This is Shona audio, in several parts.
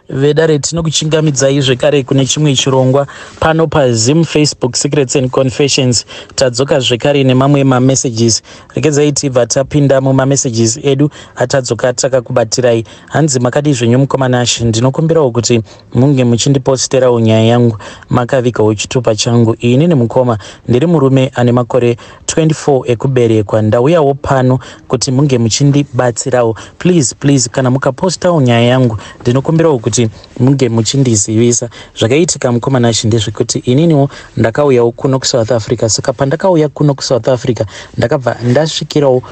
vedare tinokuchingamidzai zvekare kune chimwe chirongwa pano paZim Facebook Secrets and Confessions. Tadzoka zvekare nemamwe mamessages. Regedzai tibva tapinda mumamessages edu atadzoka takakubatirai. Hanzi makadi zvenyu mukomanashi, ndinokumbirawo kuti munge muchindiposterawo nyaya yangu makavikawo chitupa changu. Inini mukoma ndiri murume ane makore 24 ekuberekwa. Ndauyawo pano kuti munge muchindibatsirawo. Please kana mukapostawo nyaya yangu ndinokumbirawo kuti munge muchindizivisa. Zvakaitika mukomanashi ndezvekuti ininiwo ndakauyawo kuno kuSouth Africa. Saka pandakauya kuno kuSouth Africa ndakabva ndasvikirawo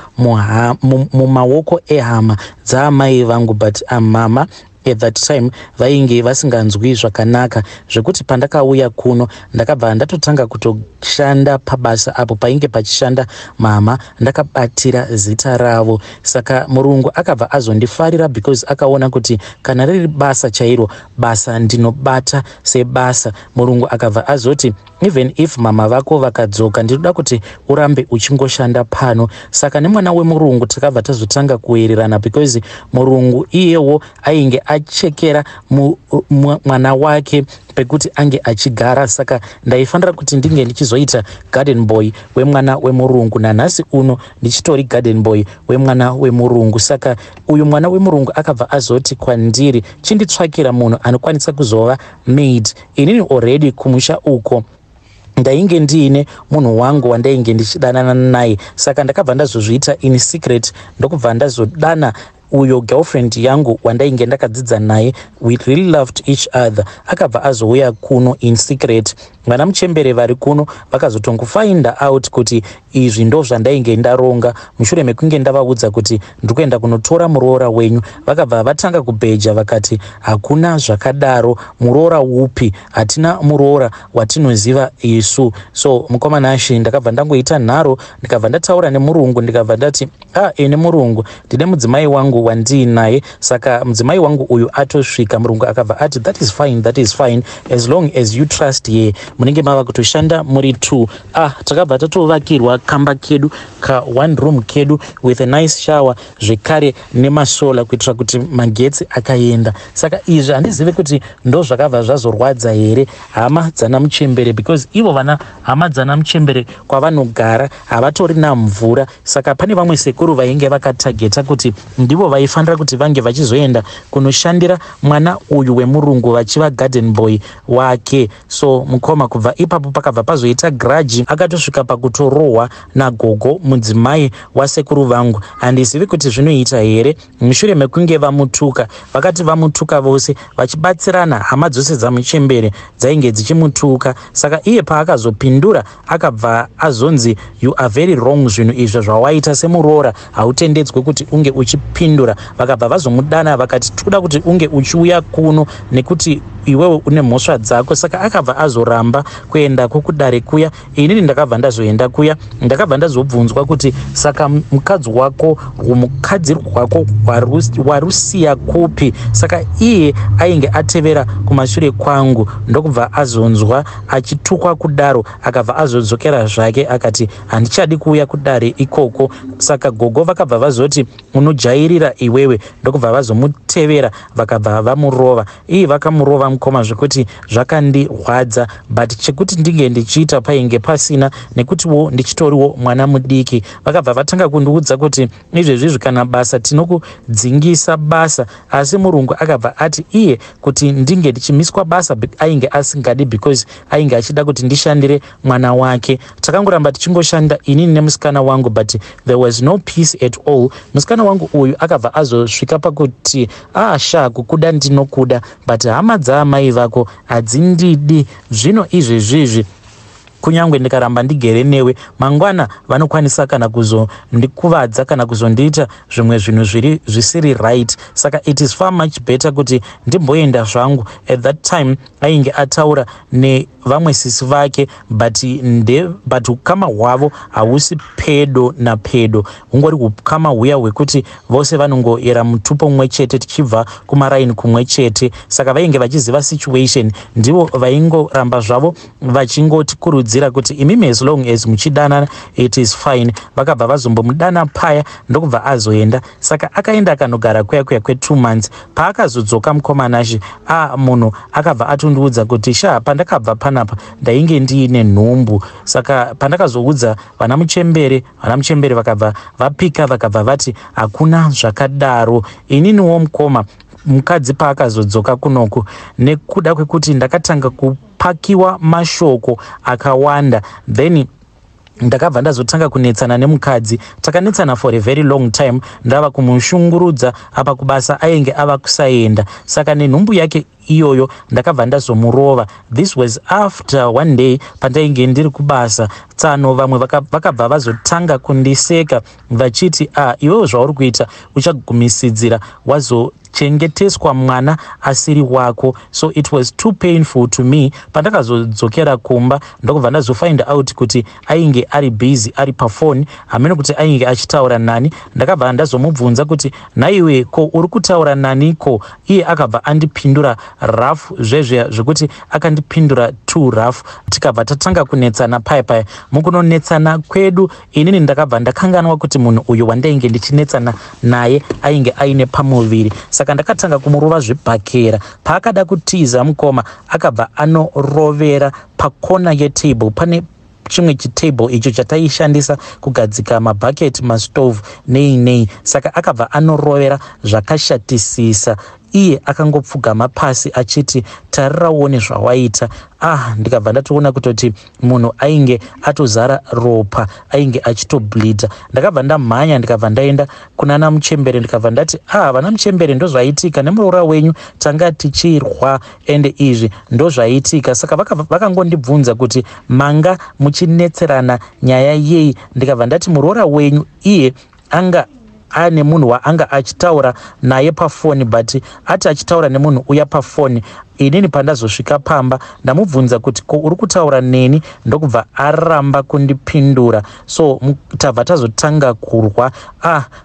mumaoko ehama dzaamai vangu, but mama at that time vainge vasinganzwi zvakanaka zvekuti pandakauya kuno ndakabva ndatotanga kutoshanda pabasa apo painge pachishanda mama, ndakabatira zita ravo. Saka murungu akabva azondifarira because akaona kuti kana riri basa chairo, basa ndinobata sebasa. Murungu akabva azoti even if mama vako vakadzoka ndinoda kuti urambe uchingoshanda pano. Saka nemwana wemurungu takabva tazotanga kuwirirana because murungu iyewo ainge achekera mwana wake pekuti ange achigara. Saka ndaifanira kuti ndinge ndichizoita garden boy wemwana wemurungu. Nanhasi uno ndichitori garden boy wemwana wemurungu. Saka uyu mwana wemurungu akabva azoti kwandiri chinditsvakira munhu anokwanisa kuzova maid. Inini already kumusha uko ndainge ndiine munhu wangu wandainge ndichidanana naye. Saka ndakabva ndazozviita in secret, ndokubva ndazodana uyo girlfriend yangu wandainge ndakadzidza naye. We really loved each other. Akabva azouya kuno in secret. Vana muchembere vari kuno vakazotongofind out kuti izvi ndo zvandainge ndaronga mushure mekunge ndavaudza kuti ndikuenda kunotora muroora wenyu. Vakabva vatanga kubheja vakati hakuna zvakadaro, muroora upi? Hatina muroora watinoziva isu. So mukomanashi ndakabva ndangoita nharo, ndikabva ndataura nemurungu, ndikabva ndati ene murungu ndine mudzimai wangu wandiinaye. Saka mudzimai wangu uyu atosvika. Murungu akabva ati that is fine as long as you trust ye. Munenge mava kutoshanda muri 2. Takabva tatovakirwa kamba kedu ka 1 room kedu with a nice shower zvekare nemasola kuitira kuti magetsi akaenda. Saka izvi handizive kuti ndo zvakabva zvazorwadza here hama dzana muchembere, because ivo vana hama dzana muchembere kwavanogara havatori namvura. Saka pane vamwe sekuru vainge vakatageta kuti ndivo vaifanira kuti vange vachizoenda kunoshandira mwana uyu wemurungu vachiva garden boy wake. So mukoma kubva ipapo pakabva pazoita grudge, akatosvika pakutorohwa nagogo mudzimai wasekuru vangu. Handizivi kuti zvinoita here mushure mekunge vamutuka. Vakati vamutuka vose vachibatsirana, hama dzose dzamuchembere dzainge dzichimutuka. Saka iye paakazopindura akabva azonzi you are very wrong, zvinhu izvo zvawaita semuroora hautendedzwe kuti unge uchipindura. Vakabva vazomudana vakati toda kuti unge uchiuya kuno nekuti iwewe une mhosva dzako. Saka akabva azoramba kuenda kukudare kuya. Inini ndakabva ndazoenda kuya, ndakabva ndazobvunzwa kuti saka mukadzi wako rumukadzi rwako warusiya kupi? Saka iye ainge atevera kumashure kwangu. Ndokubva azonzwa achitukwa kudaro akabva azodzokera zvake akati handichadi kuuya kudare ikoko. Saka gogo vakabva vazoti unojairira iwewe. Ndokubva vazomutevera vakabva vamurova. Iye vakamurova mukoma zvekuti zvakandirwadza, but chekuti ndinge ndichiita painge pasina nekutiwo ndichitoriwo mwana mudiki. Vakabva vatanga kundiudza kuti izvezvizvi kana basa tinokudzingisa basa. Asi murungu akabva ati iye kuti ndinge ndichimiswa basa ainge asingadi because ainge achida kuti ndishandire mwana wake. Takangoramba tichingoshanda inini nemusikana wangu, but there was no peace at all. Musikana wangu uyu akabva azosvika pakuti kukuda ndinokuda, but hama dzaamai vako hadzindidi. Zvino izvezvizvi kunyangwe ndikaramba ndigere newe mangwana vanokwanisa kana kuzondikuvadza kana kuzondiita zvimwe zvinhu zvisiri right. Saka it is far much better kuti ndimboenda zvangu. At that time ainge ataura nevamwe sisi vake, but ukama hwavo hausi pedo napedo, hungori ukama huya hwekuti vose vanongoera mutupo mumwe chete tichibva kumaraini kumwe chete. Saka vainge vachiziva situation, ndivo vaingoramba zvavo vachingotikurudzira akamukurudzira kuti imimi as long as muchidanana it is fine. Vakabva vazombomudana paya ndokubva azoenda. Saka akaenda akanogara kuya 2 months. Paakazodzoka mukomanashi munhu akabva atondiudza kuti pandakabva panapa ndainge ndiine nhumbu. Saka pandakazoudza vana muchembere vakabva vapika vakabva vati hakuna zvakadaro. Ininiwo mukoma mukadzi paakazodzoka kunoku nekuda kwekuti ndakatanga kupakiwa mashoko akawanda, then ndakabva ndazotanga kunetsana nemukadzi. Takanetsana for a very long time. Ndava kumushungurudza apa kubasa ainge ava kusaenda. Saka nenhumbu yake iyoyo ndakabva ndazomurova. This was after one day pandainge ndiri kubasa. Tsano vamwe vakabva vazotanga kundiseka vachiti iwewe zvauri kuita uchagumisidzira wazochengeteswa mwana asiri wako. So it was too painful to me. Pandakazodzokera kumba ndokubva ndazofind out kuti ainge ari busy ari pafoni, hamene kuti ainge achitaura nani. Ndakabva ndazomubvunza kuti naiwe ko uri kutaura naniko? Iye akabva andipindura rafu zvezve zvekuti akandipindura too rafu. Tikabva tatanga kunetsana paya. Mukunonetsana kwedu inini ndakabva ndakanganwa kuti munhu uyu wandainge ndichinetsana naye ainge aine pamuviri. Saka ndakatanga kumurova zvibhakera. Paakada kutiza mukoma akabva anorovera pakona yetable. Pane chimwe chitable icho chataishandisa kugadzika mabhaketi, mastove nei. Saka akabva anorovera zvakashatisisa. Iye akangopfugama pasi achiti tariraone zvawaita. Ndikabva ndatoona kutoti munhu ainge atozara ropa, ainge achitobleeda. Ndakabva ndamhanya ndikabva ndaenda kunana muchembere ndikabva ndati vana muchembere ndozvaitika nemuroora wenyu tanga tichirwa ende izvi ndozvaitika. Saka vakangondibvunza kuti manga muchinetserana nyaya yei. Ndikabva ndati muroora wenyu iye anga ane munhu waanga achitaura naye pafoni, but ati achitaura nemunhu uya pafoni. Inini pandazosvika pamba ndamubvunza kuti ko uri kutaura neni, ndokubva aramba kundipindura. So tabva tazotanga kurwa.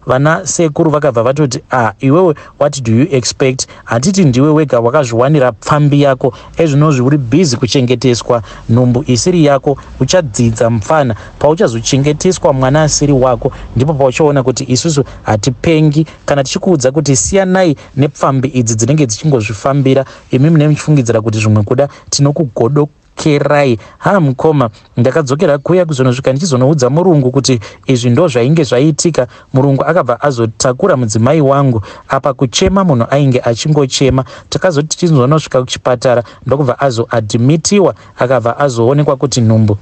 Vana sekuru vakabva vatoti iwewe what do you expect? Hatiti ndiwe wega wakazviwanira pfambi yako, ezvinozvi uri busy kuchengeteswa nhumbu isiri yako. Uchadzidza mfana pauchazochengeteswa mwana asiri wako, ndipo pauchaona kuti isusu hatipengi kana tichikuudza kuti siyanai nepfambi idzi dzinenge dzichingozvifambira. Imi muchifungidzira kuti zvimwe kuda tinokugodokerai. Mukoma ndakadzokera kuya kuzonozvika ndichizonoudza murungu kuti izvi ndo zvainge zvaitika. Murungu akabva azotakura mudzimai wangu apa kuchema munhu ainge achingochema. Takazoti tichizonosvika kuchipatara ndokubva azoadhimitiwa, akabva azoonekwa kuti nhumbu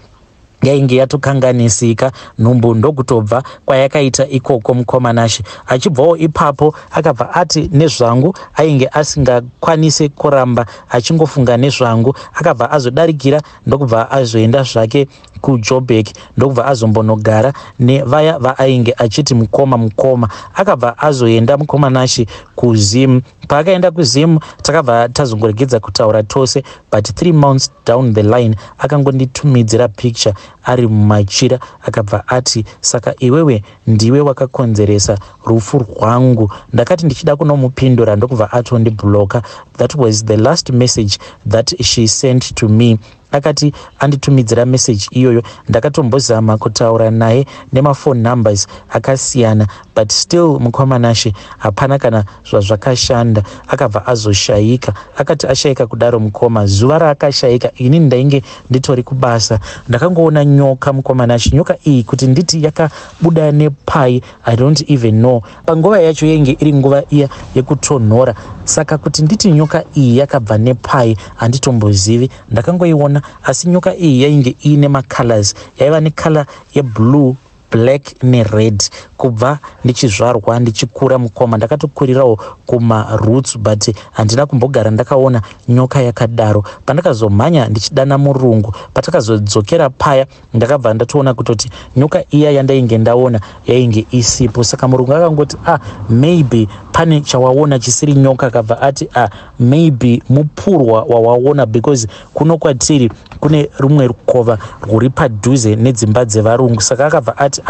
yainge yatokanganisika. Nhumbu ndokutobva kwayakaita ikoko mukomanashi. Achibvawo ipapo akabva ati nezvangu ainge asingakwanise kuramba achingofunga nezvangu. Akabva azodarikira ndokubva azoenda zvake kuJoburg ndokubva azombonogara nevaya vaainge achiti mukoma. Akabva azoenda mukomanashi kuZim. Paakaenda kuZim takabva tazongoregedza kutaura tose, but 3 months down the line akangonditumidzira picture ari mumachira. Akabva ati saka iwewe ndiwe wakakonzeresa rufu rwangu. Ndakati ndichida kunomupindura ndokubva atondibloka. That was the last message that she sent to me. Akati anditumidzira message iyoyo. Ndakatombozama kutaura naye nemafone numbers akasiyana, but still mukomanashi hapana kana zvazvakashanda. Akabva azoshaika. Akati ashaika kudaro mukoma, zuva raakashaika inini ndainge nditori kubasa, ndakangoona nyoka mukomanashi. Nyoka iyi kuti nditi yakabuda nepai I don't even know. Panguva yacho yainge iri nguva iya yekutonhora. Saka kuti nditi nyoka iyi yakabva nepai handitombozivi. Ndakangoiona asi nyoka iyi yainge ine macolors. Yaiva necolor yeblue, black nered. Kubva ndichizvarwa ndichikura mukoma ndakatokurirawo kumaroots, but handina kumbogara ndakaona nyoka yakadaro. Pandakazomhanya ndichidana murungu, patakazodzokera paya ndakabva ndatoona kutoti nyoka iya yandainge ndaona yainge isipo. Saka murungu akangoti maybe pane chawaona chisiri nyoka. Akabva ati maybe mupurwa wawaona, because kuno kwatiri kune rumwe rukova rwuri padhuze nedzimba dzevarungu. Saka akabva ati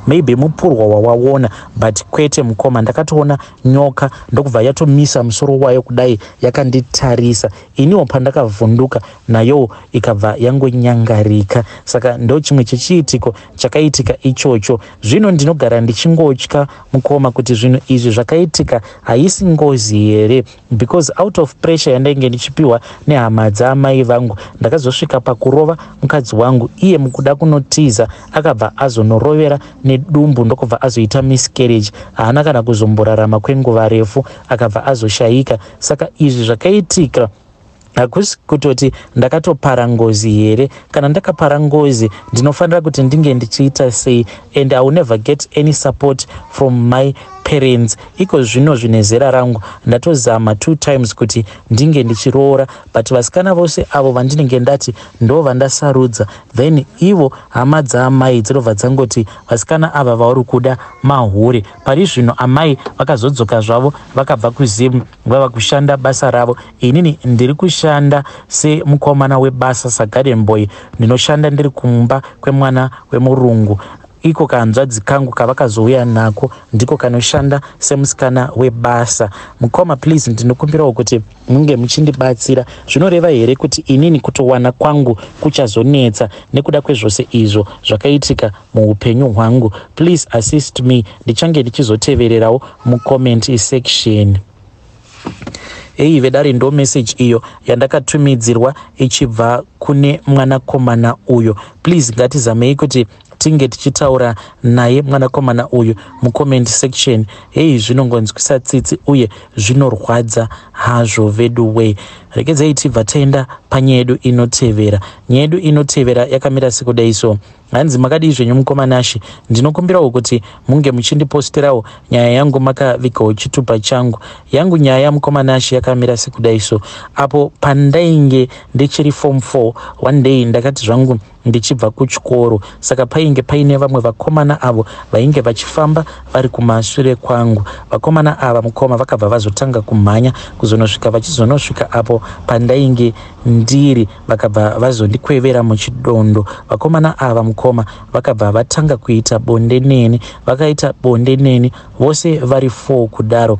maybe mupurwa wawaona, but kwete mukoma ndakatoona nyoka ndokubva yatomisa musoro wayo kudai yakanditarisa. Iniwo pandakavhunduka nayo ikabva yangonyangarika. Saka ndo chimwe chechiitiko chakaitika ichocho. Zvino ndinogara ndichingotya mukoma kuti zvinhu izvi zvakaitika haisi ngozi here, because out of pressure yandainge ndichipiwa nehama dzamai vangu ndakazosvika pakurova mukadzi wangu. Iye mukuda kunotiza akabva azonorovera nedumbu ndokubva azoita miscarriage. Haana kana kuzomborarama kwenguva refu, akabva azoshaika. Saka izvi zvakaitika hakusi kutoti ndakatopara ngozi here. Kana ndakapara ngozi ndinofanira kuti ndinge ndichiita sei, and I will never get any support from my parents. Iko zvino zvine zera rangu ndatozama 2 times kuti ndinge ndichiroora, but vasikana vose avo vandinenge ndati ndo vandasarudza, then ivo hama dzaamai dzinobva dzangoti vasikana ava vauri kuda mahure. Pari zvino amai vakazodzoka zvavo vakabva kuzimu vava kushanda basa ravo. Inini ndiri kushanda semukomana webasa sagarden boy, ndinoshanda ndiri kumba kwemwana wemurungu. Iko kanzvadzi kangu kavakazouya nako ndiko kanoshanda semusikana webasa. Mukoma, please ndinokumbirawo kuti munge muchindibatsira. Zvinoreva here kuti inini kutowana kwangu kuchazonetsa nekuda kwezvose izvo zvakaitika muupenyu hwangu? Please assist me. Ndichange ndichizotevererawo mucomment section. Vedare ndo message iyo yandakatumidzirwa ichibva kune mwanakomana uyo. Please ngatizamei kuti tinge tichitaura naye mwanakomana uyu mucomment section. Zvinongonzwisa tsitsi uye zvinorwadza hazvo vedu we. Regedzai tibva taenda panyaya yedu inotevera. Nyaya yedu inotevera yakamira sekudai so. Hanzi makadii zvenyu mukomanashi, ndinokumbirawo kuti munge muchindipostirawo nyaya yangu makavikawo chitupa changu. Yangu nyaya yamukomanashi yakamira sekudai so. Apo pandainge ndichiri form 4 one day ndakati zvangu ndichibva kuchikoro, saka painge paine vamwe vakomana avo vainge vachifamba vari kumashure kwangu. Vakomana ava mukoma vakabva vazotanga kumhanya kuzonosvika vachizonosvika apo pandainge ndiri, vakabva vazondikwevera muchidondo. Vakomana ava mukoma vakabva vatanga kuita bonde neni, vakaita bonde neni vose vari 4 kudaro.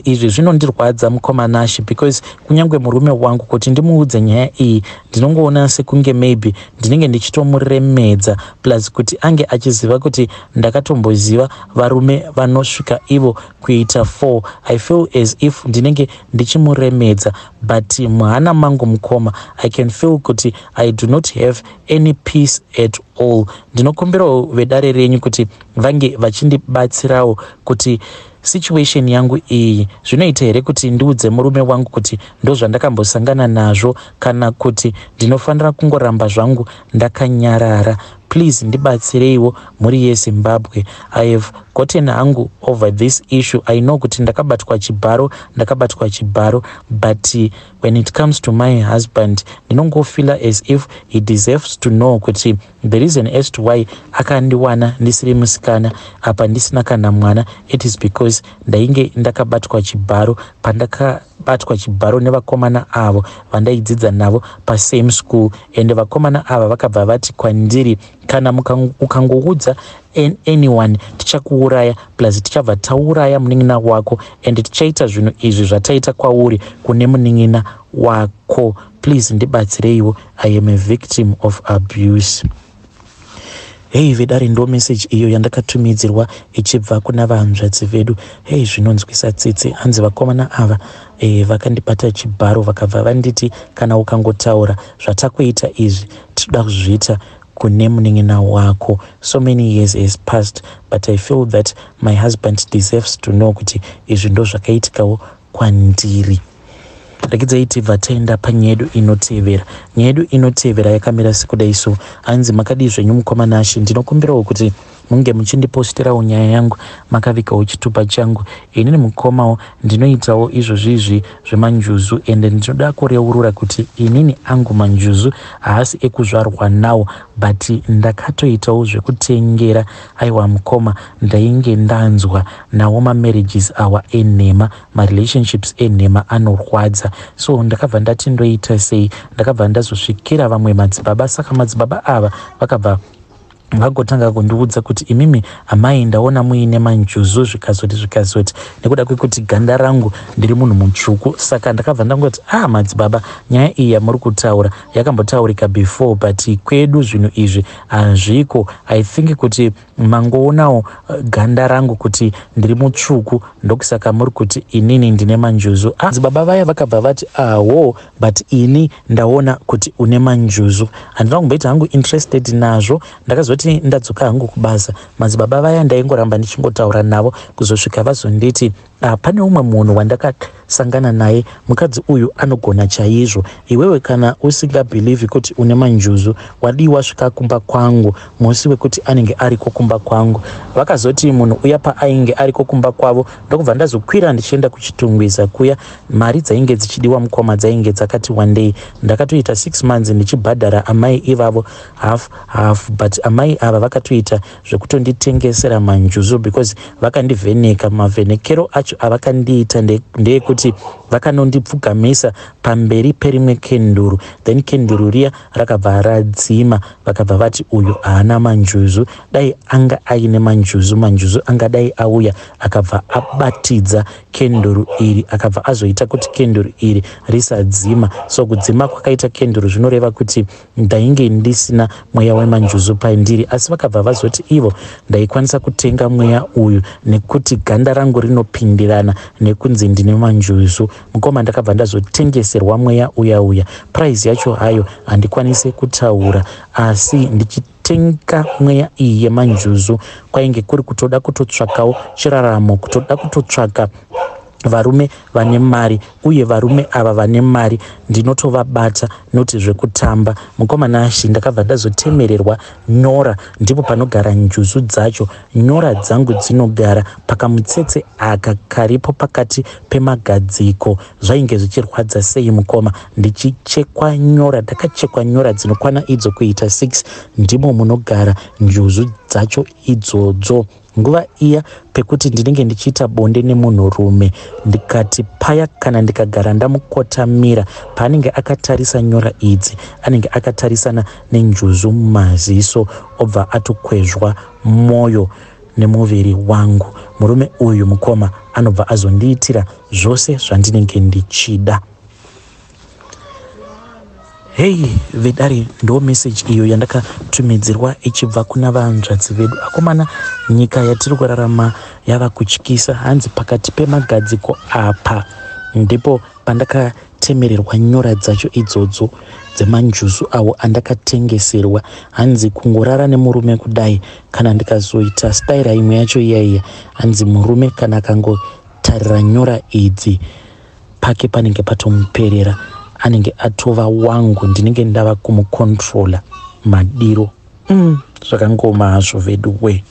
Izvi zvinondirwadza mukomanashi, because kunyange murume wangu kuti ndimuudze nyaya iyi ndinongoona sekunge maybe ndinenge ndichitomuremedza, plus kuti ange achiziva kuti ndakatomboziva varume vanosvika ivo kuita 4. I feel as if ndinenge ndichimuremedza, but muhana mangu mukoma I can feel kuti I do not have any peace at all. Ndinokumbirawo vedare renyu kuti vange vachindibatsirawo kuti situation yangu iyi zvinoita here kuti ndiudze murume wangu kuti ndo zvandakambosangana nazvo, kana kuti ndinofanira kungoramba zvangu ndakanyarara. Please ndibatsireiwo muri yeZimbabwe. I have gotten hangu over this issue. I know kuti ndakabatwa chibharo, but when it comes to my husband ndinongofila as if he deserves to know kuti the reason as to why akandiwana ndisiri musikana apa ndisina kana mwana, it is because ndainge ndakabatwa chibharo. Pandakabatwa chibharo nevakomana avo vandaidzidza navo pasame school, and vakomana ava vakabva vati kwandiri, kana ukangoudza anyone tichakuuraya, plus tichabva tauraya munin'ina wako, and tichaita zvinhu izvi zvataita kwauri kune munin'ina wako. Please ndibatsireiwo. I am a victim of abuse. Vedare ndo message iyo yandakatumidzirwa ichibva kuna vahanzvadzi vedu. Zvinonzwisa tsitsi. Hanzi vakomana ava vakandibata chibharo vakabva vanditi kana ukangotaura zvatakuita izvi tinoda kuzviita kune munin'ina wako. So many years has passed, but I feel that my husband deserves to know kuti izvi ndo zvakaitikawo kwandiri. Regedzai tibva taenda panyaya yedu inotevera. Nyaya yedu inotevera yakamira sekudai so. Hanzi makadii zvenyu mukomanashi, ndinokumbirawo kuti munge muchindipostirawo nyaya yangu makavikawo chitupa changu. Inini mukomawo ndinoitawo izvozvizvi zvemanjuzu, ende ndinoda kureurura kuti inini angu manjuzu haasi ekuzvarwa nawo, but ndakatoitawo zvekutengera. Aiwa mukoma, ndainge ndanzwa nawo marriages awa enhema, relationships enhema anorwadza. So ndakabva ndati ndoita sei, ndakabva ndazosvikira vamwe madzibaba. Saka madzibaba ava vakabva vagotanga kundiudza kuti imimi amai ndaona muine manjuzu zvikazoti nekuda kwekuti ganda rangu ndiri munhu mutsvuku. Saka ndakabva ndangoti madzibaba, nyaya iyi yamuri kutaura yakambotaurika before, but kwedu zvinhu izvi hazviko. I think kuti mangoonawo ganda rangu kuti ndiri mutsvuku, ndokusaka muri kuti inini ndine manjuzu. Madzibaba vaya vakabva vati but ini ndaona kuti une manjuzu. Handina kumboita hangu interested nazvo, ndakazoti ndadzoka hangu kubasa. Madzibaba vaya ndaingoramba ndichingotaura navo kuzosvika vazonditi pane umwe munhu wandakasangana naye, mukadzi uyu anogona chaizvo. Iwewe kana usingabhilivhi kuti une manjuzu, wadiwa svika kumba kwangu musi wekuti anenge ariko kumba kwangu. Vakazoti munhu uya paainge ariko kumba kwavo, ndokubva ndazokwira ndichienda kuchitungwiza kuya. Mari dzainge dzichidiwa mukoma dzainge dzakati one day. Ndakatoita 6 months ndichibhadhara amai ivavo half, but amai ava vakatoita zvekutonditengesera manjuzu because vakandivheneka. Mavhenekero acho avakandiita ndeyekuti vakanondipfugamisa pamberi perimwe kenduru, then kenduru riya rakabva radzima. Vakabva vati uyu haana manjuzu, dai anga aine manjuzu angadai auya akabva abatidza kenduru iri, akabva azoita kuti kenduru iri risadzima. So kudzima kwakaita kenduru zvinoreva kuti ndainge ndisina mweya wemanjuzu pandiri, asi vakabva vazoti ivo ndaikwanisa kutenga mweya uyu nekuti ganda rangu rinopindirana nekunzi ndine manjuzu. Mukoma ndakabva ndazotengeserwa mweya uya. Price yacho hayo handikwanise kutaura, asi ndichitenga mweya iyi yemanjuzu kwainge kuri kutoda kutotsvakawo chiraramo, kutoda kutotsvaka varume vane mari, uye varume ava vane mari ndinotovabata noti zvekutamba. Mukoma nashi ndakabva ndazotemererwa nyora, ndipo panogara njuzu dzacho. Nyora dzangu dzinogara pakamutsetse aka karipo pakati pemagadziko. Zvainge zvichirwadza sei mukoma, ndichichekwa nyora, ndakachekwa nyora dzinokwana idzo kuita 6, ndimo munogara njuzu dzacho idzodzo. Nguva iya pekuti ndinenge ndichiita bonde nemunhurume, ndikati paya kana ndikagara ndamukotamira paanenge akatarisa nyora idzi, anenge akatarisana nenjuzu mumaziso, obva atokwezvwa mwoyo nemuviri wangu. Murume uyu mukoma anobva azondiitira zvose zvandinenge ndichida. Hey vedari, ndo message iyo yandakatumidzirwa ichibva kuna vanzvadzi vedu. Akomana, nyika yatiri kurarama yava kutyisa. Hanzi pakati pemagadziko apa ndipo pandakatemererwa nyora dzacho idzodzo dzemanjuzu awo andakatengeserwa. Hanzi kungorara nemurume kudai, kana ndikazoita staira imwe yacho iyaiya, hanzi murume kana akangotarira nyora idzi pake panenge patomuperera, anenge atova wangu, ndinenge ndava kumukontrola madiro. Zvakangoma hazvo vedu we.